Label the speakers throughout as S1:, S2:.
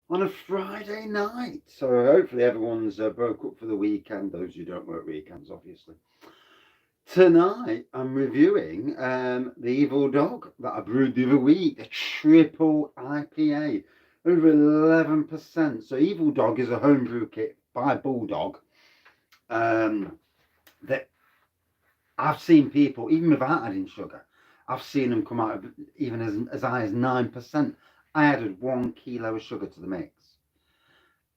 S1: on a Friday night. So hopefully everyone's broke up for the weekend, those who don't work weekends, obviously. Tonight I'm reviewing the Evil Dog that I brewed the other week, a triple IPA, over 11%. So Evil Dog is a homebrew kit by Bulldog that I've seen people, even without adding sugar, I've seen them come out even as high as 9%. I added 1 kilo of sugar to the mix.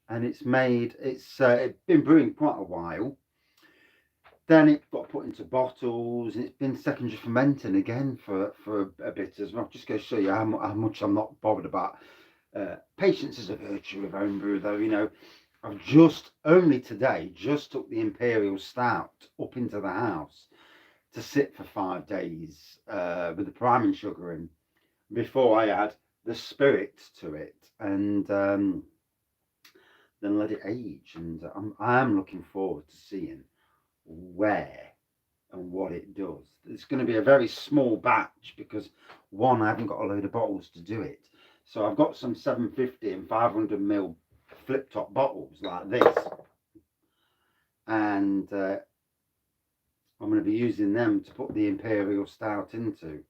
S1: And it's been brewing quite a while. Then it got put into bottles, and it's been secondary fermenting again for a bit as well. Just going to show you how much I'm not bothered about. Patience is a virtue of homebrew, though. I've just only today just took the Imperial Stout up into the house to sit for 5 days with the priming sugar in before I add the spirit to it, and then let it age. And I am looking forward to seeing where and what it does. It's going to be a very small batch because one, I haven't got a load of bottles to do it. So I've got some 750 and 500 ml flip top bottles like this, and I'm going to be using them to put the Imperial Stout into.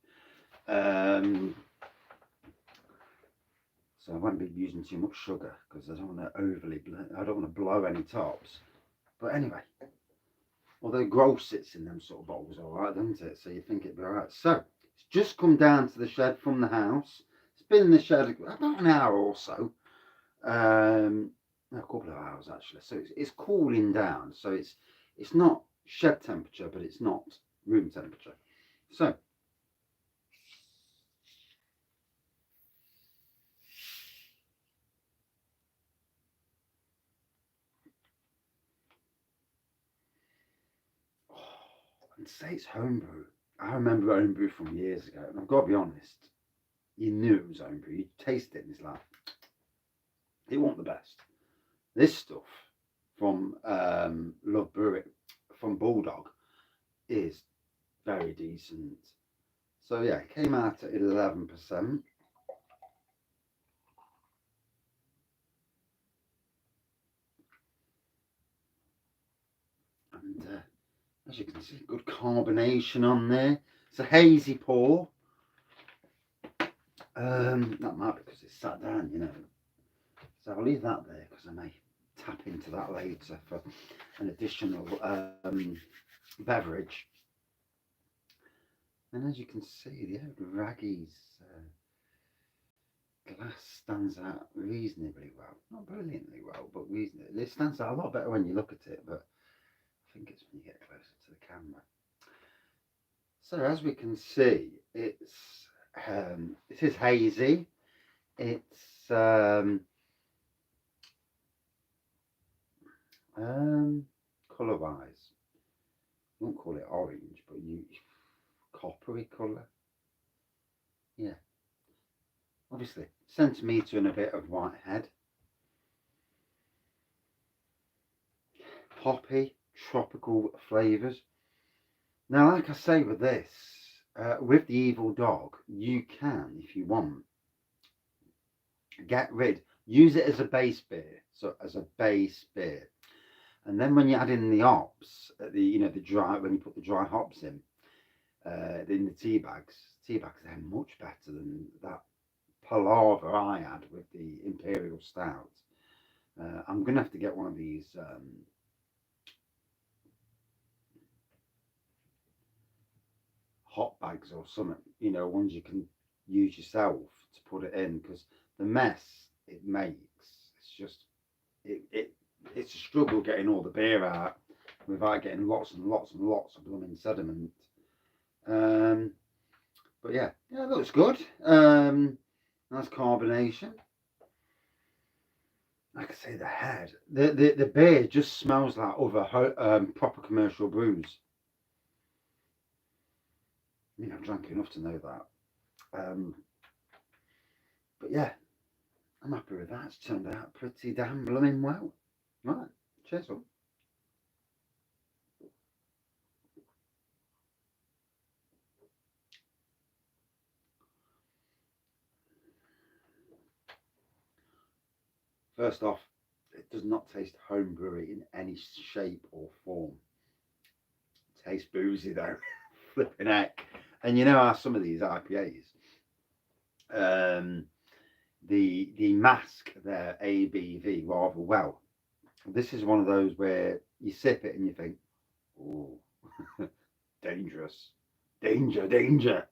S1: So I won't be using too much sugar because I don't want to I don't want to blow any tops. But anyway, although growth sits in them sort of bottles, all right, doesn't it? So you think it'd be all right. So it's just come down to the shed from the house. It's been in the shed about an hour or so, a couple of hours actually. So it's cooling down. So it's not shed temperature, but it's not room temperature. So and say it's homebrew. I remember homebrew from years ago, and I've got to be honest, you knew it was homebrew. You taste it, and it's like it wasn't the best. This stuff from Love Brewing from Bulldog is very decent. So yeah, it came out at 11%. And as you can see, good carbonation on there. It's a hazy pour. That might be because it's sat down. So I'll leave that there because I may tap into that later for an additional beverage. And as you can see, the Wraggy's glass stands out reasonably well. Not brilliantly well, but reasonably. It stands out a lot better when you look at it, but I think it's when you get closer to the camera. So as we can see, it is hazy. It's colour wise, you won't call it orange, but you coppery colour. Yeah, obviously centimetre and a bit of white head. Hoppy, tropical flavours. Now, like I say with this, with the Evil Dog, you can, if you want, use it as a base beer. So as a base beer. And then when you add in the hops, the dry, when you put the dry hops in the tea bags, they're much better than that palaver I had with the Imperial Stout. I'm going to have to get one of these hot bags or something, ones you can use yourself to put it in, because the mess it makes, it's a struggle getting all the beer out without getting lots and lots and lots of blooming sediment. But yeah, it looks good. Nice carbonation. Like I say, the head, the beer just smells like other proper commercial brews. I mean, I've drank enough to know that. But yeah, I'm happy with that. It's turned out pretty damn blooming well. Right, cheers up. First off, it does not taste homebrewy in any shape or form. It tastes boozy though, flipping heck. And you know how some of these IPAs, um, the mask their ABV rather well. This is one of those where you sip it and you think, oh, dangerous, danger, danger.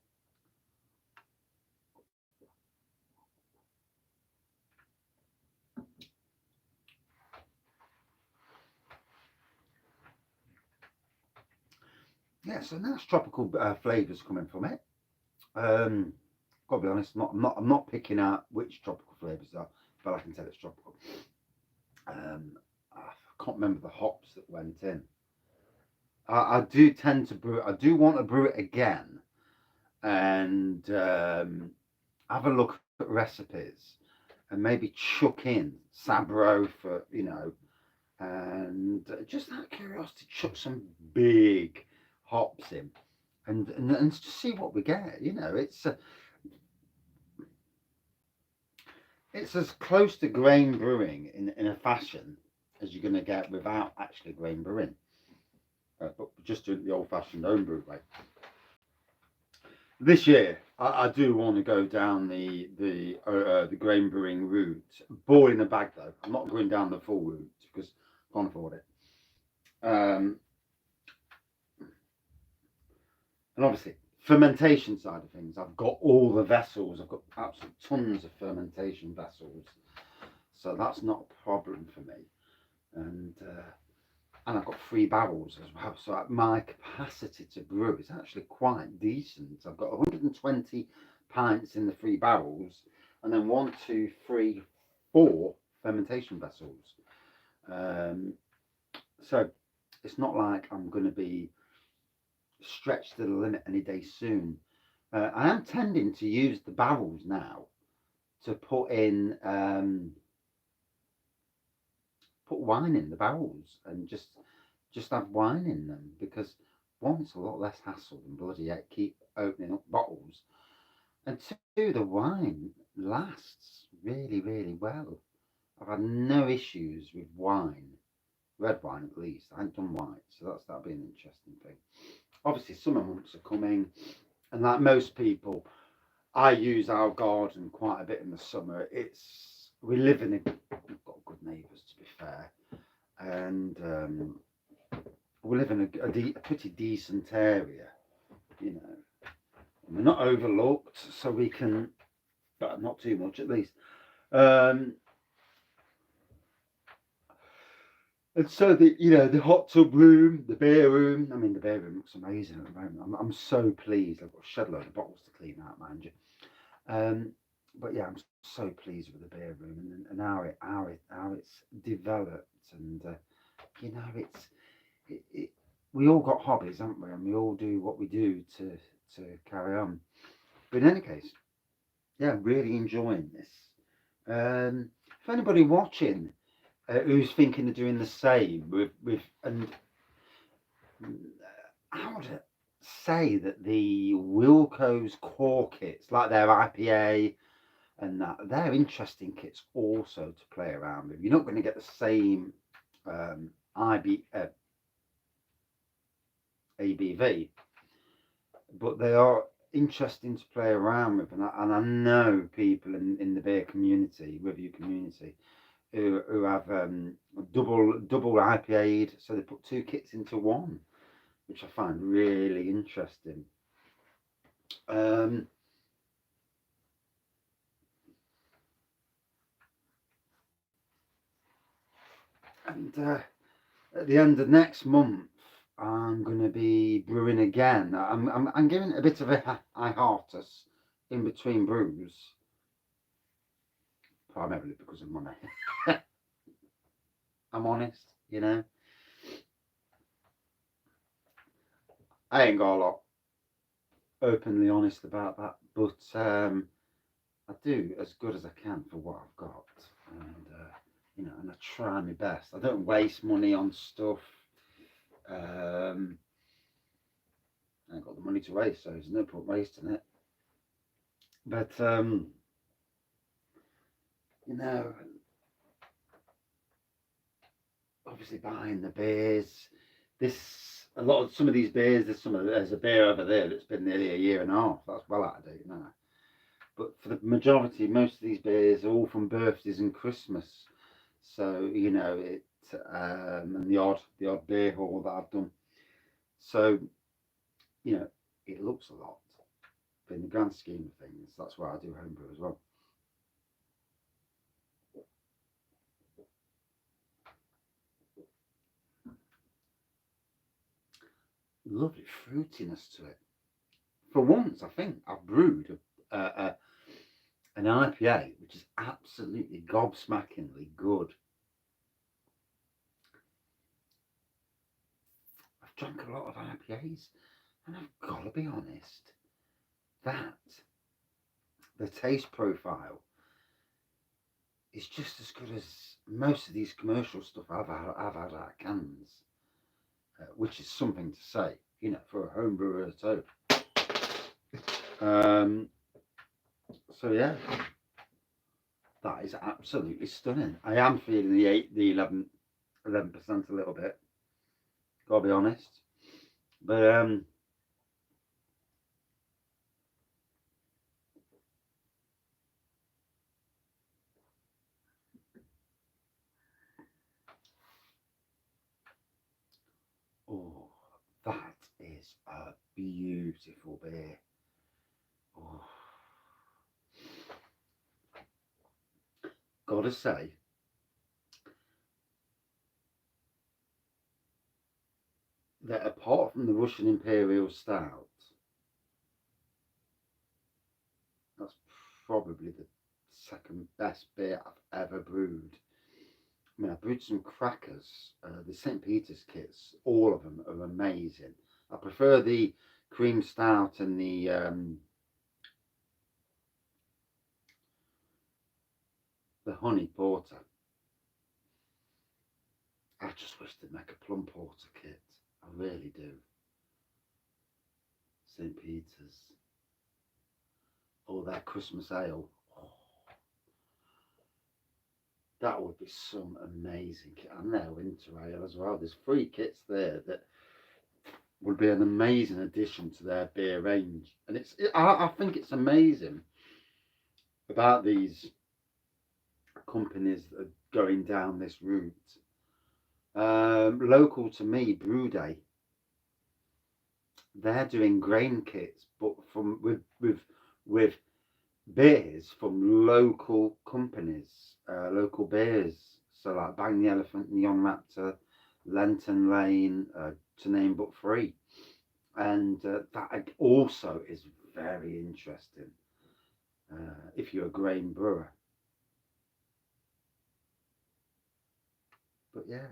S1: Yeah, so nice tropical flavours coming from it. Um, Gotta be honest, I'm not picking out which tropical flavours are, but I can tell it's tropical. I can't remember the hops that went in. I do tend to brew. I do want to brew it again and have a look at recipes and maybe chuck in Sabro for and just out of curiosity, chuck some big hops in and to see what we get. It's as close to grain brewing in a fashion as you're going to get without actually grain brewing, but just doing the old-fashioned homebrew way. This year, I do want to go down the grain brewing route. Ball in a bag though. I'm not going down the full route because I can't afford it. And obviously, fermentation side of things, I've got all the vessels. I've got absolutely tons of fermentation vessels, so that's not a problem for me. And I've got 3 barrels as well, so my capacity to brew is actually quite decent. I've got 120 pints in the 3 barrels, and then 1, 2, 3, 4 fermentation vessels. So it's not like I'm going to be stretched to the limit any day soon. I am tending to use the barrels now to put wine in the barrels and just have wine in them, because one, it's a lot less hassle than bloody heck keep opening up bottles, and two, the wine lasts really, really well. I've had no issues with wine, red wine at least. I haven't done white, so that'll be an interesting thing. Obviously, summer months are coming, and like most people, I use our garden quite a bit in the summer. We live in we've got good neighbours to be fair, and we live in a pretty decent area, you know. We're not overlooked, so we can, but not too much at least. Um, and so the hot tub room, the beer room. I mean, the beer room looks amazing at the moment. I'm so pleased. I've got a shed load of bottles to clean out, mind you. But yeah, I'm so pleased with the beer room and how it's developed, and we all got hobbies, haven't we? And we all do what we do to carry on. But in any case, yeah, really enjoying this. If anybody watching who's thinking of doing the same with and I would say that the Wilco's core kits, like their IPA and that, they're interesting kits also to play around with. You're not going to get the same ABV, but they are interesting to play around with, and I know people in the beer community, review community, who have double IPA'd, so they put 2 kits into one, which I find really interesting. Um, and at the end of next month, I'm going to be brewing again. I'm giving it a bit of a hiatus in between brews, primarily because of money. I'm honest. I ain't got a lot openly honest about that, but I do as good as I can for what I've got, and I try my best. I don't waste money on stuff. Um, I ain't got the money to waste, so there's no point wasting it. But you know, obviously buying the beers. Some of these beers, there's a beer over there that's been nearly a year and a half. That's well out of date now. But for the majority, most of these beers are all from birthdays and Christmas. So and the odd beer haul that I've done. So it looks a lot, but in the grand scheme of things, that's why I do homebrew as well. Lovely fruitiness to it. For once, I think I've brewed an IPA which is absolutely gobsmackingly good. I've drunk a lot of IPAs, and I've got to be honest, that the taste profile is just as good as most of these commercial stuff I've had out of cans, which is something to say, for a home brewer too. So yeah, that is absolutely stunning. I am feeling the 11% a little bit. Gotta be honest, but oh, that is a beautiful beer. Oh. Gotta say, that apart from the Russian Imperial Stout, that's probably the second best beer I've ever brewed. I mean, I brewed some crackers. The St. Peter's kits, all of them are amazing. I prefer the cream stout and the honey porter. I just wish they'd make a plum porter kit. I really do. St. Peter's. Or their Christmas ale. Oh, that would be some amazing kit. And their winter ale as well. There's 3 kits there that would be an amazing addition to their beer range. And I think it's amazing about these companies that are going down this route. Local to me, Brew Day, they're doing grain kits, but with beers from local companies, local beers. So like Bang the Elephant, Neon Raptor, Lenton Lane, to name but 3. And that also is very interesting if you're a grain brewer. But yeah,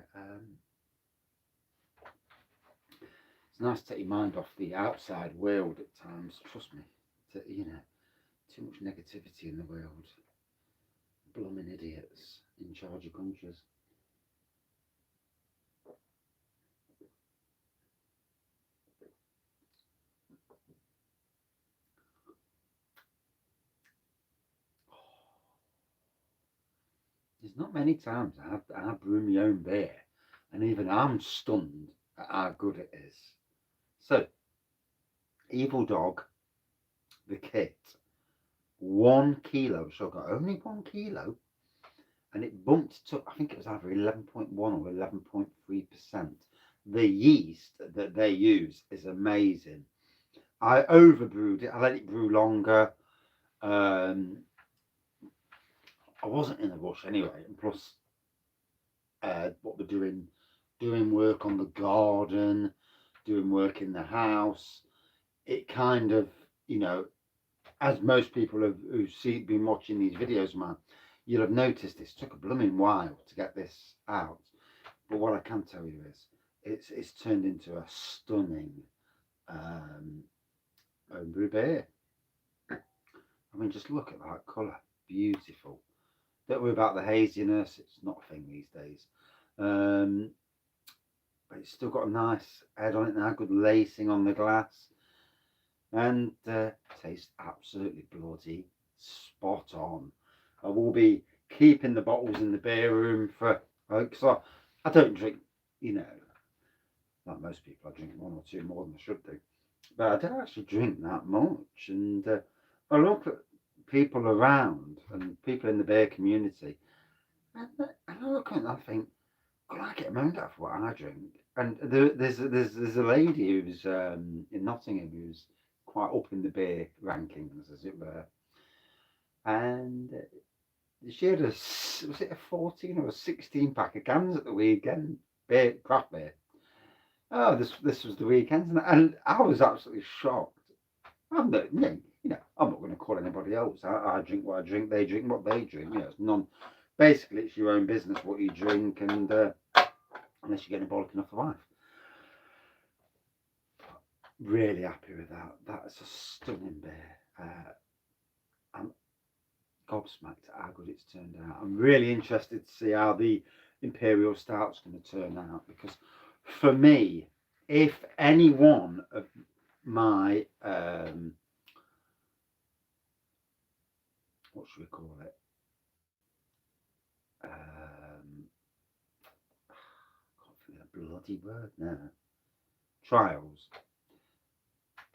S1: it's nice to take your mind off the outside world at times. Trust me, too much negativity in the world. Blooming idiots in charge of countries. There's not many times I brew my own beer, and even I'm stunned at how good it is. So, Evil Dog, the kit, 1 kilo of sugar, only 1 kilo, and it bumped to, I think it was either 11.1 or 11.3%. The yeast that they use is amazing. I overbrewed it. I let it brew longer. I wasn't in a rush anyway, and plus, what we're doing work on the garden, doing work in the house. It kind of, as most people been watching these videos, man, you'll have noticed this took a blooming while to get this out. But what I can tell you is, it's turned into a stunning homebrew beer. I mean, just look at that colour, beautiful. Don't worry about the haziness; it's not a thing these days. But it's still got a nice head on it now, good lacing on the glass, and tastes absolutely bloody spot on. I will be keeping the bottles in the beer room for, because I don't drink, you know, like most people. I drink one or two more than I should do, but I don't actually drink that much. And I look at people around and people in the beer community, and I look at them and I think, could I get moaned at for what I drink? And there's a lady who's in Nottingham who's quite up in the beer rankings, as it were, and she had was it a 14 or a 16 pack of cans at the weekend, beer, craft beer. Oh, this was the weekend, and I was absolutely shocked. I'm not, I'm not going to call anybody else. I drink what I drink. They drink what they drink. You know, it's none. Basically, it's your own business what you drink, and unless you're getting bollocking off the wife. Really happy with that. That's a stunning beer. I'm gobsmacked at how good it's turned out. I'm really interested to see how the Imperial Stout's going to turn out, because for me, if any one of my what should we call it? I can't think of the bloody word now. Trials.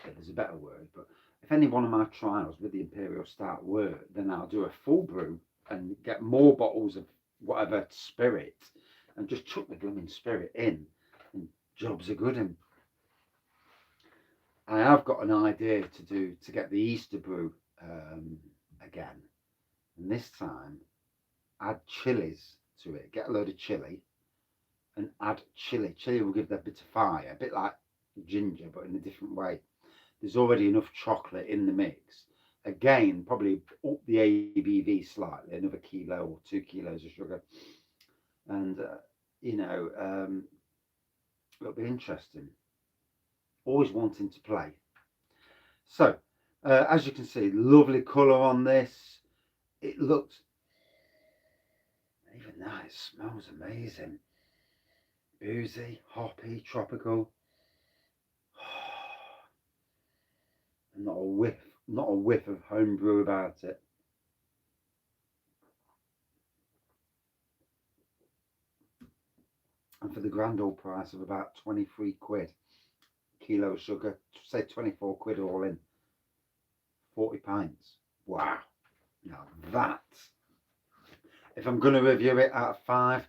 S1: Yeah, there's a better word, but if any one of my trials with the Imperial Stout work, then I'll do a full brew and get more bottles of whatever spirit and just chuck the blooming spirit in, and jobs are good. And I have got an idea to get the Easter brew again, and this time add chilies to it. Get a load of chili and add chili. Chili will give that bit of fire, a bit like ginger, but in a different way. There's already enough chocolate in the mix. Again, probably up the ABV slightly, another kilo or 2 kilos of sugar, and it'll be interesting. Always wanting to play. So, as you can see, lovely colour on this. It looks, even now it smells amazing. Boozy, hoppy, tropical. Not a whiff of homebrew about it. And for the grand old price of about 23 quid, kilo of sugar, say 24 quid all in, 40 pints. Wow. Now that, if I'm going to review it out of 5,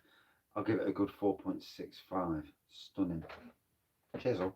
S1: I'll give it a good 4.65. Stunning. Cheers all.